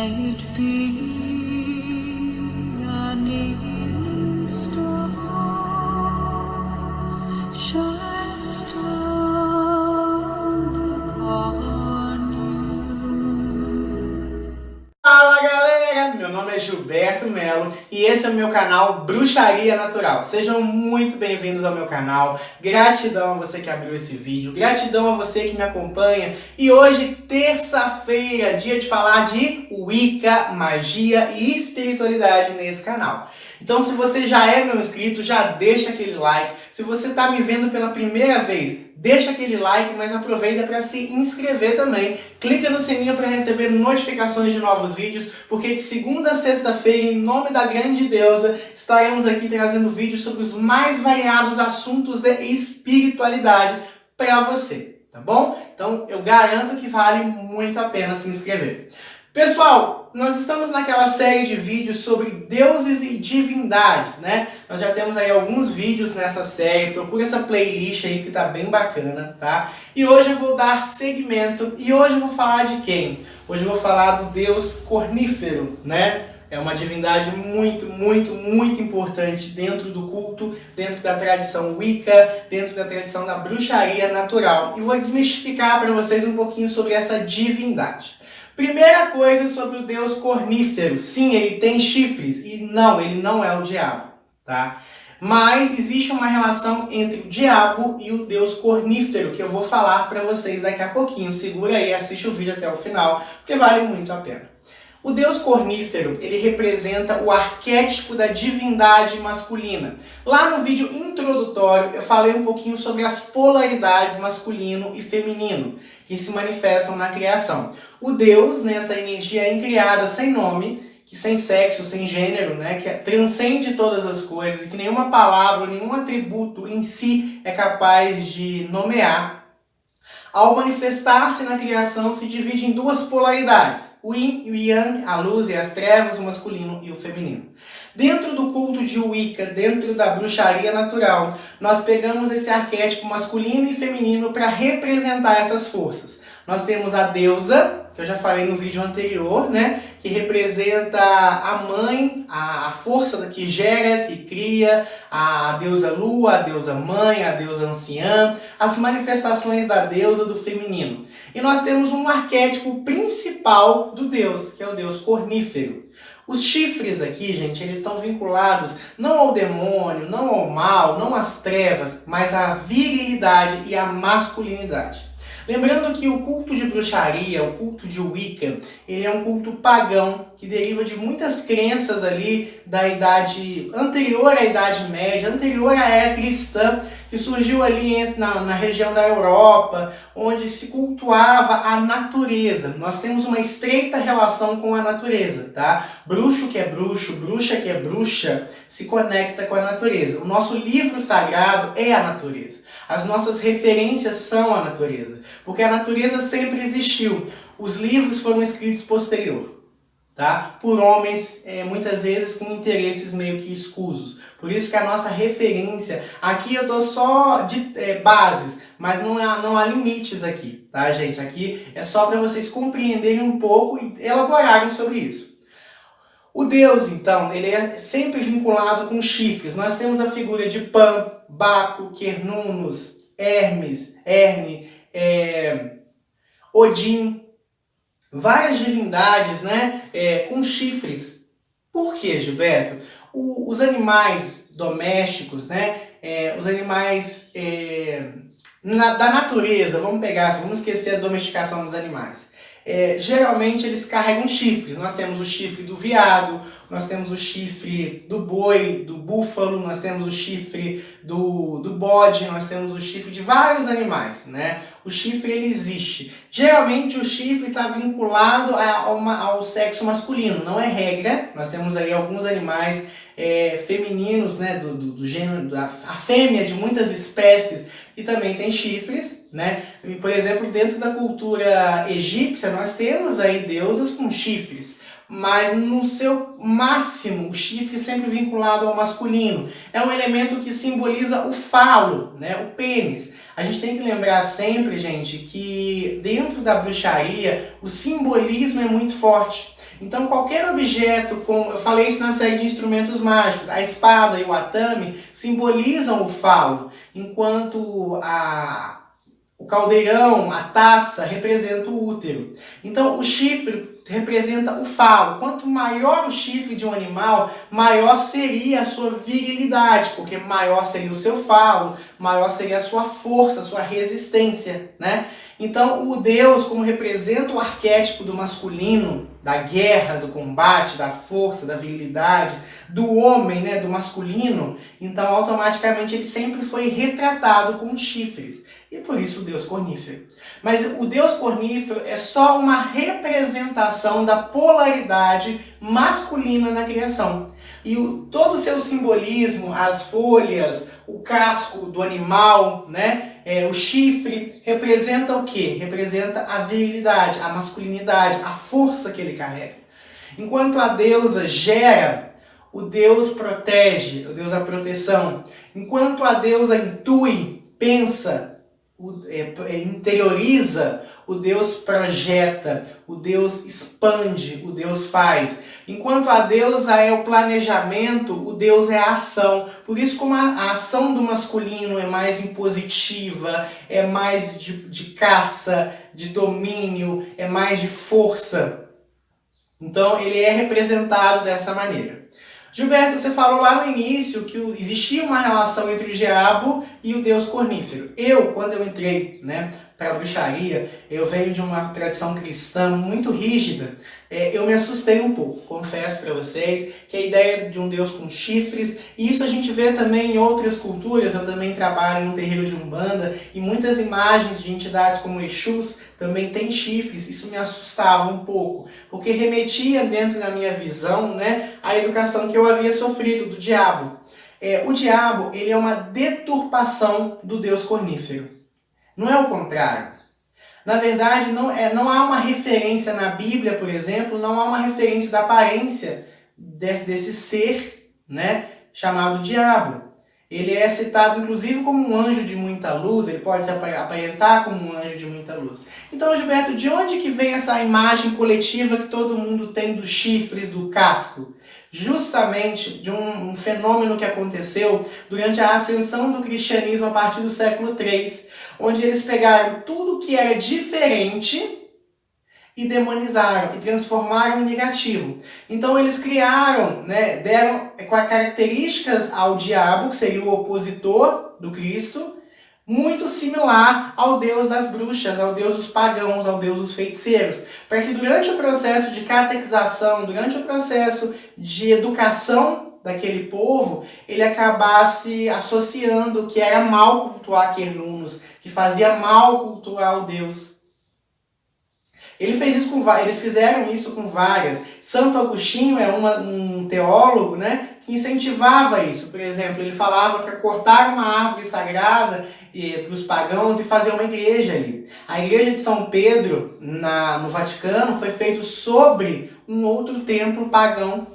it be an evening star, shines down upon you. Fala galera, meu nome é Gilberto Melo e esse é o meu canal Bruxaria Natural. Sejam muito bem-vindos ao meu canal, gratidão a você que abriu esse vídeo, gratidão a você que me acompanha. E hoje, terça-feira, dia de falar de Wicca, magia e espiritualidade nesse canal. Então se você já é meu inscrito, já deixa aquele like. Se você está me vendo pela primeira vez, deixa aquele like, mas aproveita para se inscrever também. Clica no sininho para receber notificações de novos vídeos, porque de segunda a sexta-feira, em nome da grande deusa, estaremos aqui trazendo vídeos sobre os mais variados assuntos de espiritualidade para você, tá bom? Então eu garanto que vale muito a pena se inscrever. Pessoal, nós estamos naquela série de vídeos sobre deuses e divindades, né? Nós já temos aí alguns vídeos nessa série, procura essa playlist aí que tá bem bacana, tá? E hoje eu vou dar seguimento, e hoje eu vou falar de quem? Hoje eu vou falar do deus Cornífero, né? É uma divindade muito importante dentro do culto, dentro da tradição Wicca, dentro da tradição da bruxaria natural. E vou desmistificar para vocês um pouquinho sobre essa divindade. Primeira coisa sobre o deus Cornífero. Sim, ele tem chifres. E não, ele não é o diabo, tá? Mas existe uma relação entre o diabo e o deus Cornífero, que eu vou falar para vocês daqui a pouquinho. Segura aí, assiste o vídeo até o final, porque vale muito a pena. O deus Cornífero, ele representa o arquétipo da divindade masculina. Lá no vídeo introdutório, eu falei um pouquinho sobre as polaridades masculino e feminino, que se manifestam na criação. O deus, né, essa energia incriada, sem nome, que sem sexo, sem gênero, né, que transcende todas as coisas, e que nenhuma palavra, nenhum atributo em si é capaz de nomear, ao manifestar-se na criação, se divide em duas polaridades, o yin e o yang, a luz e as trevas, o masculino e o feminino. Dentro do culto de Wicca, dentro da bruxaria natural, nós pegamos esse arquétipo masculino e feminino para representar essas forças. Nós temos a deusa, que eu já falei no vídeo anterior, né? Que representa a mãe, a força que gera, que cria, a deusa lua, a deusa mãe, a deusa anciã, as manifestações da deusa do feminino. E nós temos um arquétipo principal do deus, que é o deus Cornífero. Os chifres aqui, gente, eles estão vinculados não ao demônio, não ao mal, não às trevas, mas à virilidade e à masculinidade. Lembrando que o culto de bruxaria, o culto de Wicca, ele é um culto pagão que deriva de muitas crenças ali da idade anterior à Idade Média, anterior à Era Cristã, que surgiu ali na região da Europa, onde se cultuava a natureza. Nós temos uma estreita relação com a natureza, tá? Bruxo que é bruxo, bruxa que é bruxa, se conecta com a natureza. O nosso livro sagrado é a natureza. As nossas referências são a natureza, porque a natureza sempre existiu. Os livros foram escritos posterior, tá? Por homens, muitas vezes com interesses meio que escusos. Por isso que a nossa referência, aqui eu dou só de bases, mas não há limites aqui, tá, gente? Aqui é só para vocês compreenderem um pouco e elaborarem sobre isso. O deus, então, ele é sempre vinculado com chifres. Nós temos a figura de Pan, Baco, Cernunnos, Hermes, Erne, Odin, várias divindades, né, com chifres. Por que, Gilberto? Os animais domésticos, né, os animais da natureza, vamos esquecer a domesticação dos animais. Geralmente eles carregam chifres. Nós temos o chifre do veado, nós temos o chifre do boi, do búfalo, nós temos o chifre do bode, nós temos o chifre de vários animais, né? O chifre, ele existe. Geralmente o chifre está vinculado ao sexo masculino, não é regra. Nós temos aí alguns animais femininos, né, do gênero, a fêmea de muitas espécies que também tem chifres, né? Por exemplo, dentro da cultura egípcia, nós temos aí deusas com chifres, mas no seu máximo, o chifre sempre vinculado ao masculino. É um elemento que simboliza o falo, né? O pênis. A gente tem que lembrar sempre, gente, que dentro da bruxaria, o simbolismo é muito forte. Então qualquer objeto, como eu falei isso na série de instrumentos mágicos, a espada e o atame simbolizam o falo, enquanto o caldeirão, a taça, representa o útero. Então o chifre representa o falo. Quanto maior o chifre de um animal, maior seria a sua virilidade, porque maior seria o seu falo, maior seria a sua força, a sua resistência, né? Então, o Deus, como representa o arquétipo do masculino, da guerra, do combate, da força, da virilidade, do homem, né, do masculino, então automaticamente ele sempre foi retratado com chifres. E por isso o Deus cornífero. Mas o Deus cornífero é só uma representação da polaridade masculina na criação. E todo o seu simbolismo, as folhas, o casco do animal, né? O chifre, representa o quê? Representa a virilidade, a masculinidade, a força que ele carrega. Enquanto a deusa gera, o Deus protege, o Deus da proteção. Enquanto a deusa intui, pensa, interioriza, o Deus projeta, o Deus expande, o Deus faz. Enquanto a deusa é o planejamento, o Deus é a ação. Por isso, como a ação do masculino é mais impositiva, é mais de caça, de domínio, é mais de força. Então, ele é representado dessa maneira. Gilberto, você falou lá no início que existia uma relação entre o diabo e o Deus cornífero. Quando eu entrei, né, para a bruxaria, eu venho de uma tradição cristã muito rígida. Eu me assustei um pouco, confesso para vocês, que a ideia de um Deus com chifres, e isso a gente vê também em outras culturas. Eu também trabalho em um terreiro de Umbanda, e muitas imagens de entidades como Exus também têm chifres. Isso me assustava um pouco, porque remetia dentro da minha visão, né, à educação que eu havia sofrido do diabo. O diabo, ele é uma deturpação do Deus cornífero. Não é o contrário. Na verdade, não há uma referência na Bíblia, por exemplo, não há uma referência da aparência desse ser, né, chamado diabo. Ele é citado, inclusive, como um anjo de muita luz. Ele pode se aparentar como um anjo de muita luz. Então, Gilberto, de onde que vem essa imagem coletiva que todo mundo tem dos chifres, do casco? Justamente de um fenômeno que aconteceu durante a ascensão do cristianismo a partir do século III, onde eles pegaram tudo que era diferente e demonizaram, e transformaram em negativo. Então eles criaram, né, deram características ao diabo, que seria o opositor do Cristo, muito similar ao Deus das bruxas, ao Deus dos pagãos, ao Deus dos feiticeiros, para que durante o processo de catequização, durante o processo de educação daquele povo, ele acabasse associando que era mal cultuar Quernunos, que fazia mal cultuar o Deus. Eles fizeram isso com várias. Santo Agostinho é um teólogo, né, que incentivava isso. Por exemplo, ele falava para cortar uma árvore sagrada para os pagãos e fazer uma igreja ali. A igreja de São Pedro, no Vaticano, foi feita sobre um outro templo pagão.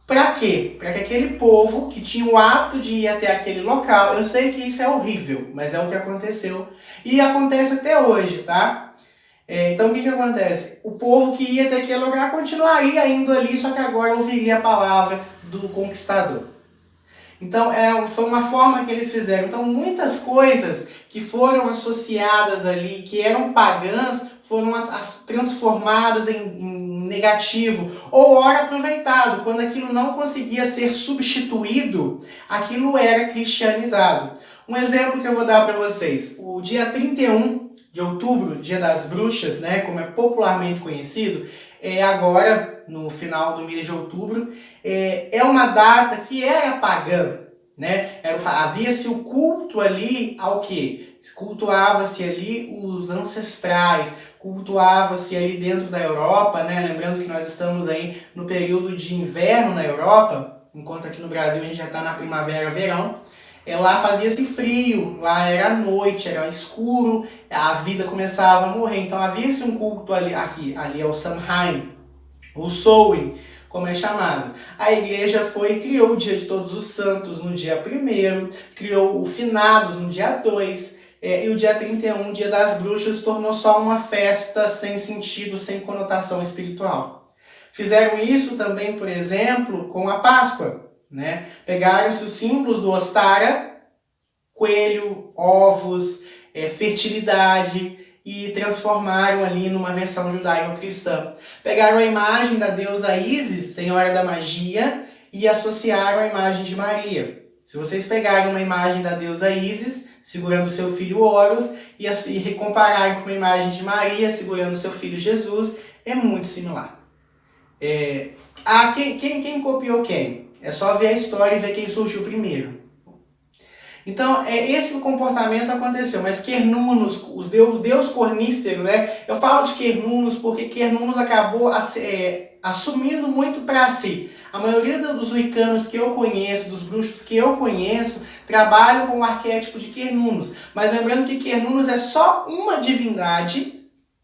Para quê? Para que aquele povo que tinha o hábito de ir até aquele local, eu sei que isso é horrível, mas é o que aconteceu. E acontece até hoje, tá? Então o que acontece? O povo que ia até aquele lugar continuaria indo ali, só que agora ouviria a palavra do conquistador. Então foi uma forma que eles fizeram. Então muitas coisas que foram associadas ali, que eram pagãs, foram transformadas em negativo, ou ora aproveitado. Quando aquilo não conseguia ser substituído, aquilo era cristianizado. Um exemplo que eu vou dar para vocês. O dia 31 de outubro, dia das bruxas, né, como é popularmente conhecido, agora, no final do mês de outubro, é uma data que era pagã, né? Havia-se o culto ali ao quê? Cultuava-se ali os ancestrais, cultuava-se ali dentro da Europa, né? Lembrando que nós estamos aí no período de inverno na Europa, enquanto aqui no Brasil a gente já está na primavera, verão. Lá fazia-se frio, lá era noite, era escuro, a vida começava a morrer. Então havia-se um culto ali é o Samhain, o Samhain, como é chamado. A igreja foi e criou o Dia de Todos os Santos no dia 1º, criou o Finados no dia 2, e o dia 31, Dia das Bruxas, tornou só uma festa sem sentido, sem conotação espiritual. Fizeram isso também, por exemplo, com a Páscoa, né? Pegaram-se os símbolos do Ostara, coelho, ovos, fertilidade, e transformaram ali numa versão judaico-cristã. Pegaram a imagem da deusa Ísis, senhora da magia, e associaram a imagem de Maria. Se vocês pegarem uma imagem da deusa Ísis, segurando seu filho Horus, e compararem com a imagem de Maria, segurando seu filho Jesus, é muito similar. Quem copiou quem? É só ver a história e ver quem surgiu primeiro. Então, esse comportamento aconteceu, mas Quernunos, o deus cornífero, né? Eu falo de Quernunos porque Quernunos acabou assumindo muito para si. A maioria dos wiccanos que eu conheço, dos bruxos que eu conheço, trabalham com o arquétipo de Quernunos. Mas lembrando que Quernunos é só uma divindade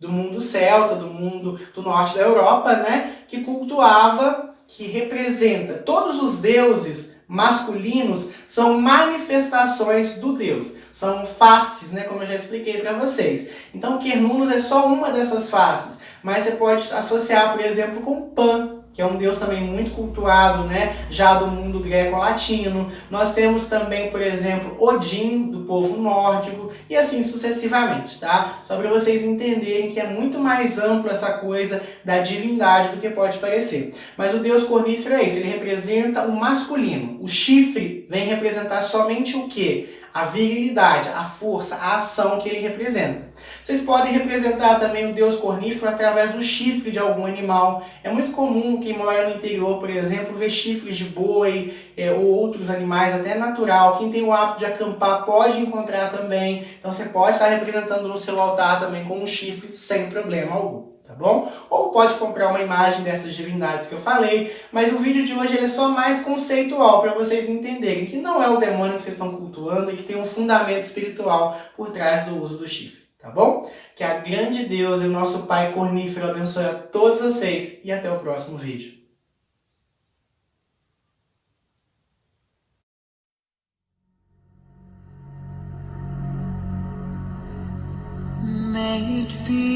do mundo celta, do mundo do norte da Europa, né? Que cultuava, que representa todos os deuses masculinos são manifestações do Deus, são faces, né, como eu já expliquei para vocês. Então, Quernunos é só uma dessas faces, mas você pode associar, por exemplo, com Pan, que é um deus também muito cultuado, né, já do mundo greco-latino. Nós temos também, por exemplo, Odin, do povo nórdico, e assim sucessivamente, tá? Só para vocês entenderem que é muito mais amplo essa coisa da divindade do que pode parecer. Mas o deus cornífero é isso, ele representa o masculino. O chifre vem representar somente o quê? A virilidade, a força, a ação que ele representa. Vocês podem representar também o deus cornífero através do chifre de algum animal. É muito comum quem mora no interior, por exemplo, ver chifres de boi ou outros animais, até natural. Quem tem o hábito de acampar pode encontrar também. Então você pode estar representando no seu altar também com um chifre sem problema algum. Tá bom? Ou pode comprar uma imagem dessas divindades que eu falei, mas o vídeo de hoje ele é só mais conceitual para vocês entenderem que não é o demônio que vocês estão cultuando e que tem um fundamento espiritual por trás do uso do chifre, tá bom? Que a grande Deus e o nosso Pai cornífero abençoe a todos vocês e até o próximo vídeo. May it be